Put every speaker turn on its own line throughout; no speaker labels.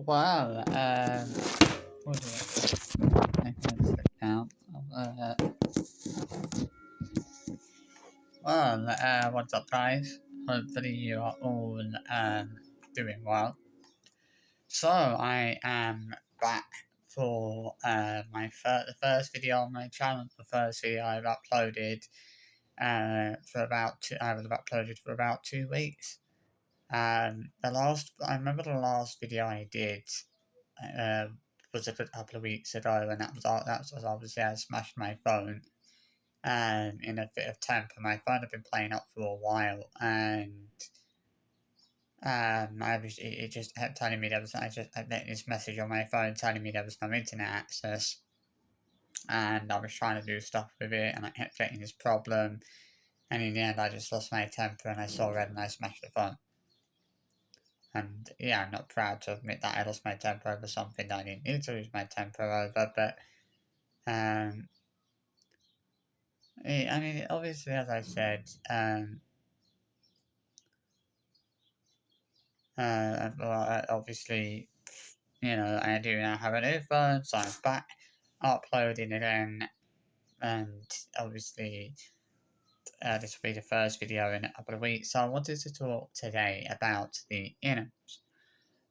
Well, what do I can sit down? Uh, what's up, guys? Hopefully you are all doing well. So I am back for the first video on my channel. The first video I've uploaded I was uploaded for about 2 weeks. I remember the last video I did uh, was a good couple of weeks ago, and that was obviously I smashed my phone in a fit of temper. My phone had been playing up for a while, and it just kept telling me I get this message on my phone telling me there was no internet access, and I was trying to do stuff with it, and I kept getting this problem, and in the end I just lost my temper and I saw red and I smashed the phone. And yeah, I'm not proud to admit that I lost my temper over something that I didn't need to lose my temper over, but um, I mean, obviously, as I said, obviously, I do now have a new phone, so I'm back uploading again, and obviously, this will be the first video in a couple of weeks. So I wanted to talk today about the Inghams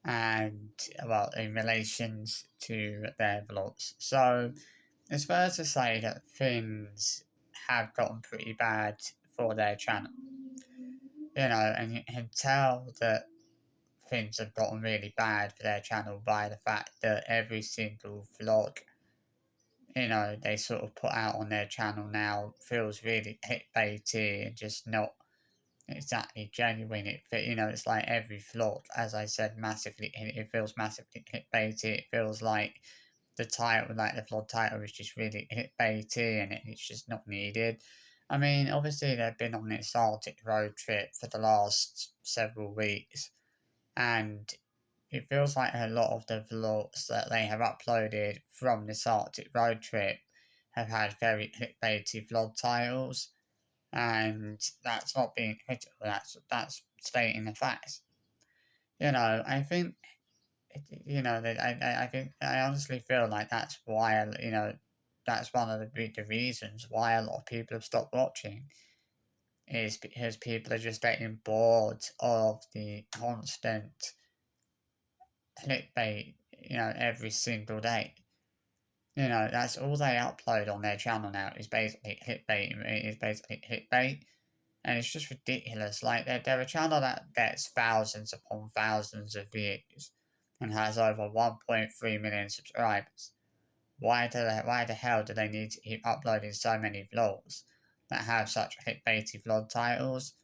and well, in relations to their vlogs. So it's fair to say that things have gotten pretty bad for their channel. And you can tell that things have gotten really bad for their channel by the fact that every single vlog, they sort of put out on their channel now feels really clickbaity and just not exactly genuine. It's like every vlog, as I said, it feels massively clickbaity. It feels like the title, like the vlog title, is just really clickbaity and it's just not needed. I mean, obviously they've been on this Arctic road trip for the last several weeks, and it feels like a lot of the vlogs that they have uploaded from this Arctic road trip have had very clickbaity vlog titles, and that's not being critical. That's stating the facts. I think I think I honestly feel like that's why that's one of the reasons why a lot of people have stopped watching is because people are just getting bored of the constant clickbait, every single day. That's all they upload on their channel now is basically clickbait. And it's just ridiculous. Like they're a channel that gets thousands upon thousands of views and has over 1.3 million subscribers. Why the hell do they need to keep uploading so many vlogs that have such clickbaity vlog titles?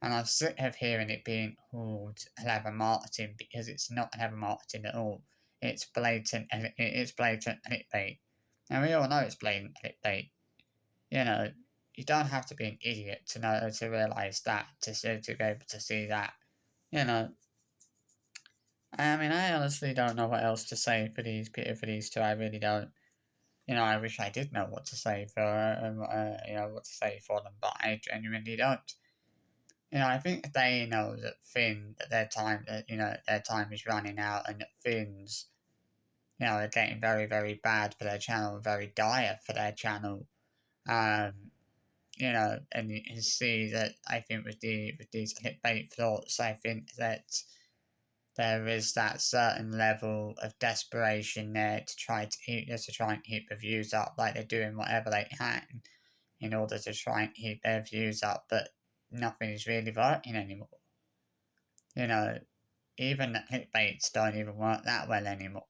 And I'm sick of hearing it being called clever marketing because it's not clever marketing at all. It's blatant clickbait. And we all know it's blatant clickbait. You know, you don't have to be an idiot to realise that, to be able to see that. You know, I mean, I honestly don't know what else to say for these two. I really don't. I wish I did know what to say what to say for them, but I genuinely don't. I think they know that their time is running out, and that things, are getting very, very bad for their channel, very dire for their channel. Um, and you can see that I think with these clickbait thoughts, I think that there is that certain level of desperation there to try and keep the views up, like they're doing whatever they can in order to try and keep their views up, but nothing is really working anymore. You know, even the clickbaits don't even work that well anymore.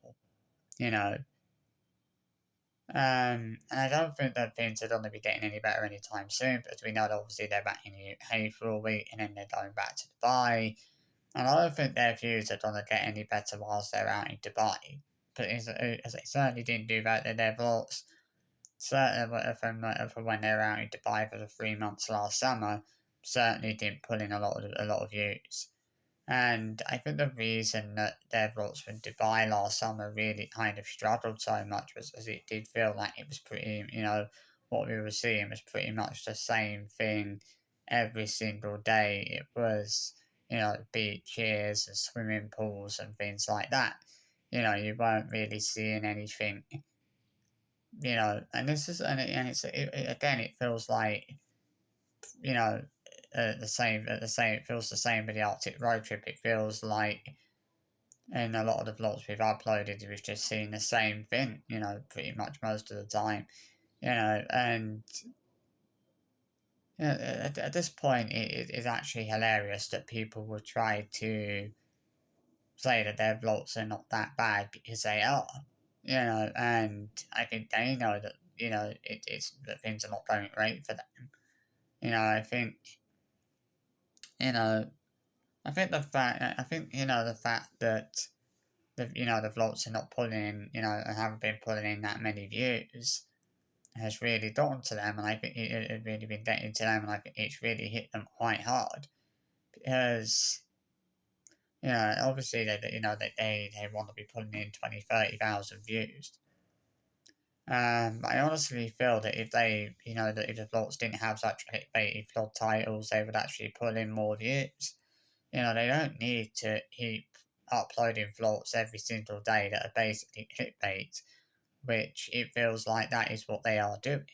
You know, and I don't think that things are going to be getting any better anytime soon, because we know that obviously they're back in the UK for a week and then they're going back to Dubai. And I don't think their views are going to get any better whilst they're out in Dubai. But as they certainly didn't do that in their vlogs. Certainly from when they were out in Dubai for the 3 months last summer, certainly didn't pull in a lot of views. And I think the reason that their vlogs from Dubai last summer really kind of struggled so much was as it did feel like it was pretty, what we were seeing was pretty much the same thing every single day. It was, beaches and swimming pools and things like that. you weren't really seeing anything, and this is, and again, it feels like, you know, it feels the same with the Arctic road trip. It feels like in a lot of the vlogs we've uploaded, we've just seen the same thing, pretty much most of the time, and at this point, it is actually hilarious that people will try to say that their vlogs are not that bad because they are, and I think they know that, it's that things are not going great for them. I think, you know, I think, the fact that the vlogs are not pulling in, and haven't been pulling in that many views has really dawned to them, and I think it has really been getting to them, and I think it's really hit them quite hard because, obviously they want to be putting in 20, 30,000 views. I honestly feel that that if the vlogs didn't have such clickbaity vlog titles, they would actually pull in more views. They don't need to keep uploading vlogs every single day that are basically clickbait, which it feels like that is what they are doing.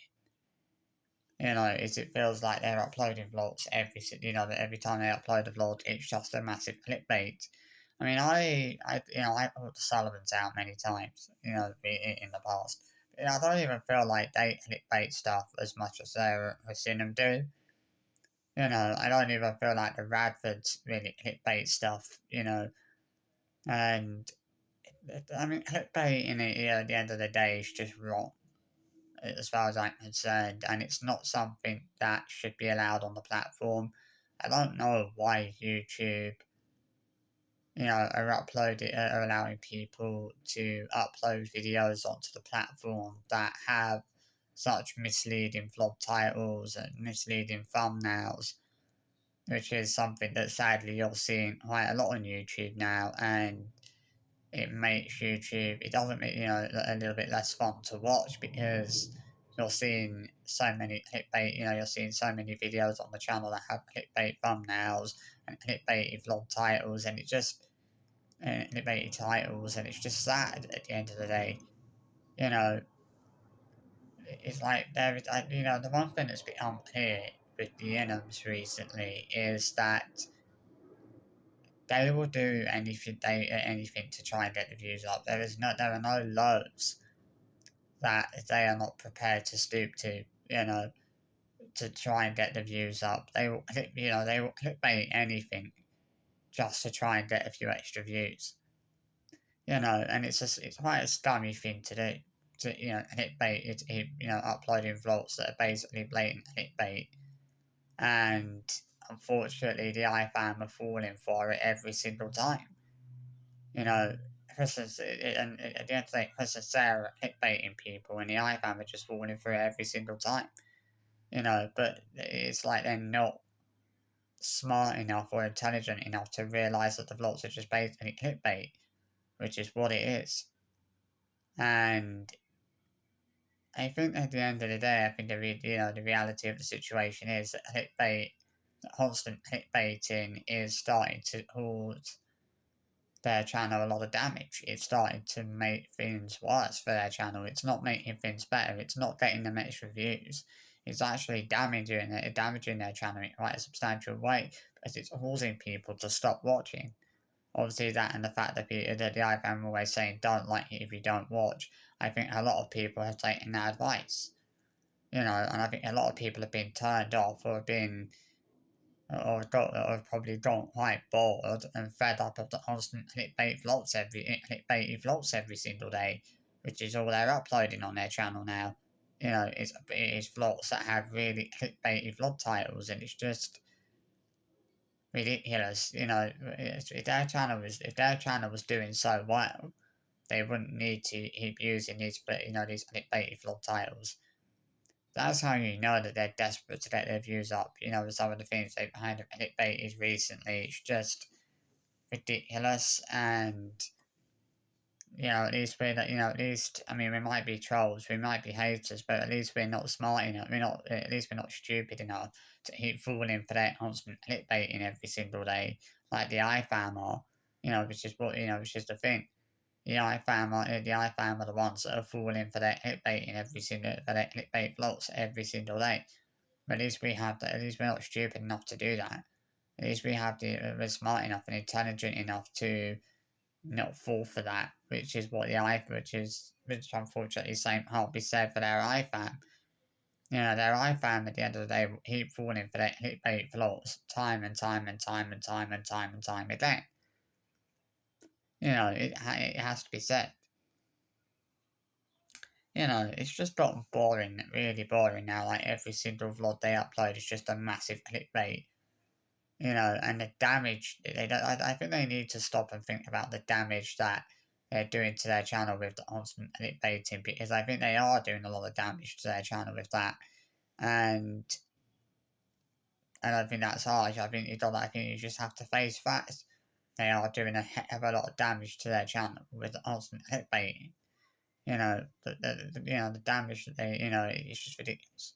It feels like they're uploading vlogs every time they upload a vlog, it's just a massive clickbait. I mean, I put the Sullivans out many times, in the past. But I don't even feel like they clickbait stuff as much as Sarah and Sinham do. I don't even feel like the Radfords really clickbait stuff, and I mean, clickbait at the end of the day is just wrong as far as I'm concerned, and it's not something that should be allowed on the platform. I don't know why YouTube, are allowing people to upload videos onto the platform that have such misleading vlog titles and misleading thumbnails, which is something that sadly you're seeing quite a lot on YouTube now, and it makes YouTube, it doesn't make, a little bit less fun to watch because you're seeing so many clickbait, you're seeing so many videos on the channel that have clickbait thumbnails and clickbaity vlog titles, and clickbaity titles, and it's just sad at the end of the day. You know, it's like there is, the one thing that's become clear with the Inghams recently is that they will do anything to try and get the views up. There are no lows that they are not prepared to stoop to, to try and get the views up. They will clickbait anything just to try and get a few extra views. And it's quite a scummy thing to do. To clickbait, uploading vlogs that are basically blatant clickbait, and unfortunately, the iFam are falling for it every single time. You know, Chris and at the end of the day, Chris and Sarah are clickbaiting people, and the iFam are just falling for it every single time. But it's like they're not smart enough or intelligent enough to realise that the vlogs are just basically clickbait, which is what it is. And I think at the end of the day, I think the reality of the situation is that constant clickbaiting is starting to cause their channel a lot of damage. It's starting to make things worse for their channel. It's not making things better. It's not getting them extra views. It's actually damaging their channel in quite a substantial way because it's causing people to stop watching. Obviously, that and the fact that the iFam are always saying don't like it if you don't watch. I think a lot of people have taken that advice. And I think a lot of people have been turned off or been or probably got quite bored and fed up of the constant clickbaity vlogs every single day, which is all they're uploading on their channel now. It's vlogs that have really clickbaity vlog titles, and it's just ridiculous. If their channel was doing so well, they wouldn't need to keep using these clickbaity vlog titles. That's how you know that they're desperate to get their views up. With some of the things they've kind of clickbaited recently, it's just ridiculous. And at least I mean, we might be trolls, we might be haters, but at least we're not smart enough. At least we're not stupid enough to keep falling for that constant clickbaiting every single day, like the iFam are. Which is the thing. the iFam are the ones that are falling for their clickbaiting for their clickbait floats every single day. But at least we're not stupid enough to do that. At least we're smart enough and intelligent enough to not fall for that, which is what which unfortunately same can't be said for their iFam. Their iFam at the end of the day will keep falling for their clickbait floats time and time and time and time and time and time again. It has to be said. It's just gotten boring, really boring now. Like every single vlog they upload is just a massive clickbait. And the damage they don't. I think they need to stop and think about the damage that they're doing to their channel with the constant clickbaiting, because I think they are doing a lot of damage to their channel with that, and I don't think that's harsh. I think you just have to face facts. They are doing a heck of a lot of damage to their channel with the constant clickbaiting. The damage that it's just ridiculous.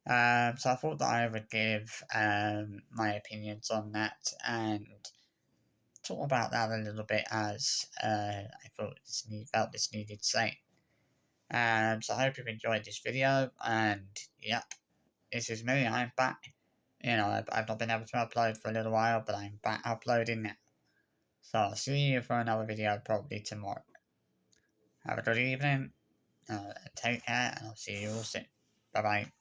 So I thought that I would give my opinions on that and talk about that a little bit, as I felt this needed saying. So I hope you've enjoyed this video, and yep, this is me. I'm back. I've not been able to upload for a little while, but I'm back uploading now. So I'll see you for another video probably tomorrow. Have a good evening. Take care, and I'll see you all soon. Bye bye.